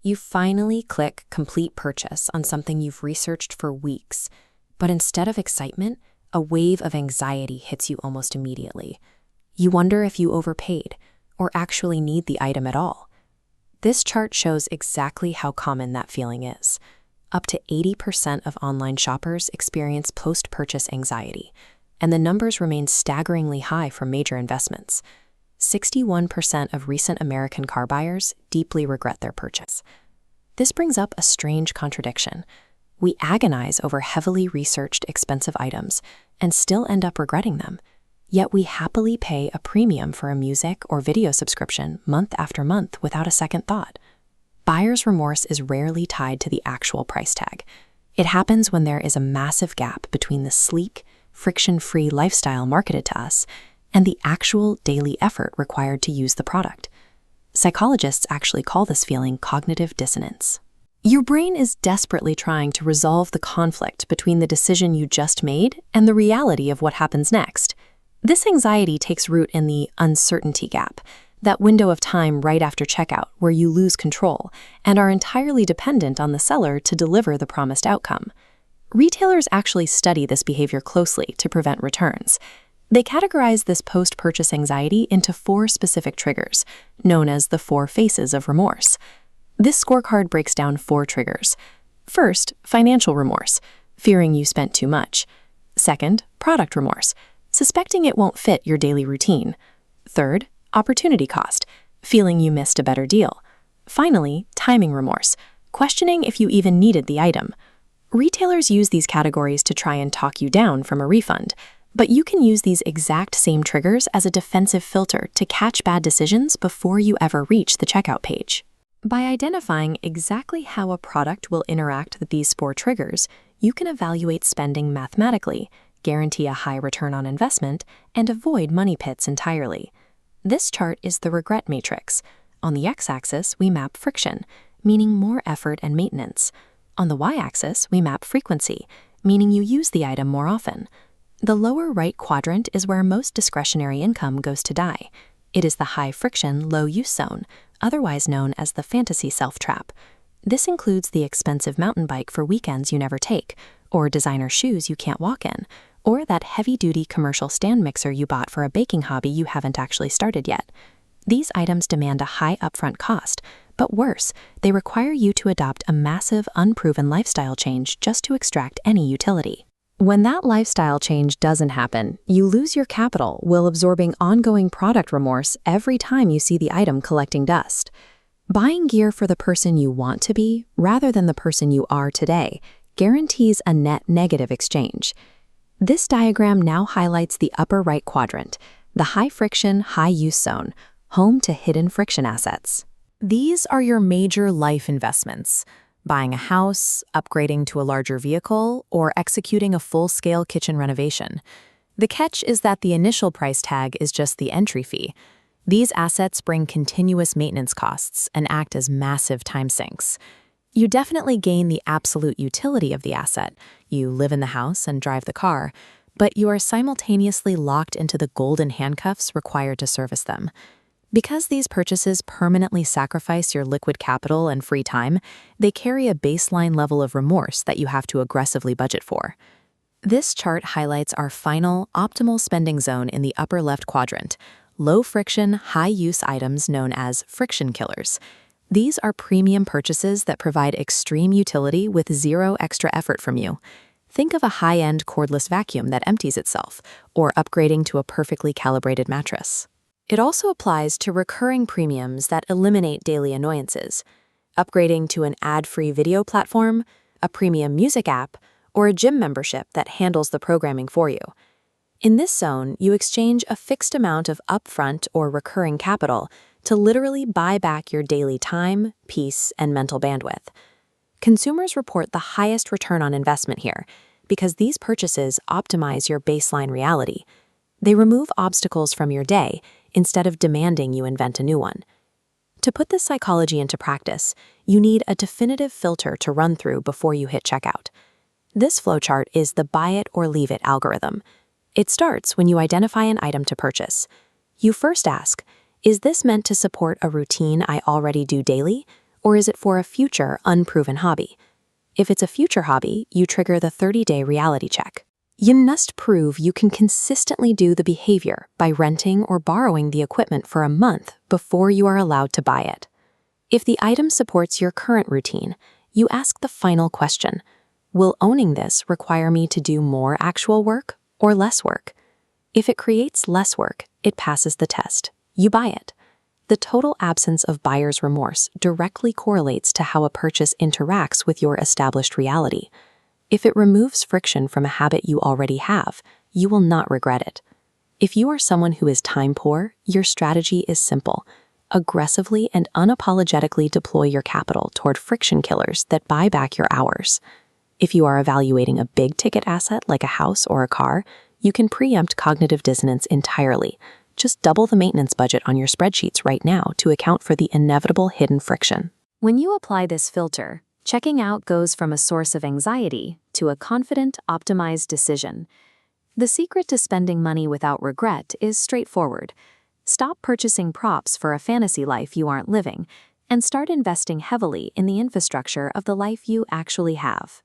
You finally click Complete Purchase on something you've researched for weeks, but instead of excitement, a wave of anxiety hits you almost immediately. You wonder if you overpaid or actually need the item at all. This chart shows exactly how common that feeling is. Up to 80% of online shoppers experience post-purchase anxiety, and the numbers remain staggeringly high for major investments. 61% of recent American car buyers deeply regret their purchase. This brings up a strange contradiction. We agonize over heavily researched, expensive items and still end up regretting them. Yet we happily pay a premium for a music or video subscription month after month without a second thought. Buyer's remorse is rarely tied to the actual price tag. It happens when there is a massive gap between the sleek, friction-free lifestyle marketed to us and the actual daily effort required to use the product. Psychologists actually call this feeling cognitive dissonance. Your brain is desperately trying to resolve the conflict between the decision you just made and the reality of what happens next. This anxiety takes root in the uncertainty gap, that window of time right after checkout where you lose control and are entirely dependent on the seller to deliver the promised outcome. Retailers actually study this behavior closely to prevent returns. They categorize this post-purchase anxiety into 4 specific triggers, known as the 4 faces of remorse. This scorecard breaks down 4 triggers. First, financial remorse, fearing you spent too much. Second, product remorse, suspecting it won't fit your daily routine. Third, opportunity cost, feeling you missed a better deal. Finally, timing remorse, questioning if you even needed the item. Retailers use these categories to try and talk you down from a refund, but you can use these exact same triggers as a defensive filter to catch bad decisions before you ever reach the checkout page. By identifying exactly how a product will interact with these 4 triggers, you can evaluate spending mathematically, guarantee a high return on investment, and avoid money pits entirely. This chart is the regret matrix. On the x-axis, we map friction, meaning more effort and maintenance. On the y-axis, we map frequency, meaning you use the item more often. The lower right quadrant is where most discretionary income goes to die. It is the high-friction, low-use zone, otherwise known as the fantasy self-trap. This includes the expensive mountain bike for weekends you never take, or designer shoes you can't walk in, or that heavy-duty commercial stand mixer you bought for a baking hobby you haven't actually started yet. These items demand a high upfront cost, but worse, they require you to adopt a massive, unproven lifestyle change just to extract any utility. When that lifestyle change doesn't happen, you lose your capital while absorbing ongoing product remorse every time you see the item collecting dust. Buying gear for the person you want to be, rather than the person you are today, guarantees a net negative exchange. This diagram now highlights the upper right quadrant, the high-friction, high-use zone, home to hidden friction assets. These are your major life investments: buying a house, upgrading to a larger vehicle, or executing a full-scale kitchen renovation. The catch is that the initial price tag is just the entry fee. These assets bring continuous maintenance costs and act as massive time sinks. You definitely gain the absolute utility of the asset. You live in the house and drive the car, but you are simultaneously locked into the golden handcuffs required to service them. Because these purchases permanently sacrifice your liquid capital and free time, they carry a baseline level of remorse that you have to aggressively budget for. This chart highlights our final, optimal spending zone in the upper left quadrant: low-friction, high-use items known as friction killers. These are premium purchases that provide extreme utility with 0 extra effort from you. Think of a high-end cordless vacuum that empties itself, or upgrading to a perfectly calibrated mattress. It also applies to recurring premiums that eliminate daily annoyances. Upgrading to an ad-free video platform, a premium music app, or a gym membership that handles the programming for you. In this zone, you exchange a fixed amount of upfront or recurring capital to literally buy back your daily time, peace, and mental bandwidth. Consumers report the highest return on investment here because these purchases optimize your baseline reality. They remove obstacles from your day instead of demanding you invent a new one. To put this psychology into practice, you need a definitive filter to run through before you hit checkout. This flowchart is the buy it or leave it algorithm. It starts when you identify an item to purchase. You first ask, is this meant to support a routine I already do daily, Or is it for a future, unproven hobby? If it's a future hobby, you trigger the 30-day reality check. You must prove you can consistently do the behavior by renting or borrowing the equipment for a month before you are allowed to buy it. If the item supports your current routine, you ask the final question: will owning this require me to do more actual work or less work? If it creates less work, it passes the test. You buy it. The total absence of buyer's remorse directly correlates to how a purchase interacts with your established reality. If it removes friction from a habit you already have, you will not regret it. If you are someone who is time poor, your strategy is simple. Aggressively and unapologetically deploy your capital toward friction killers that buy back your hours. If you are evaluating a big-ticket asset like a house or a car, you can preempt cognitive dissonance entirely. Just double the maintenance budget on your spreadsheets right now to account for the inevitable hidden friction. When you apply this filter, checking out goes from a source of anxiety to a confident, optimized decision. The secret to spending money without regret is straightforward. Stop purchasing props for a fantasy life you aren't living, and start investing heavily in the infrastructure of the life you actually have.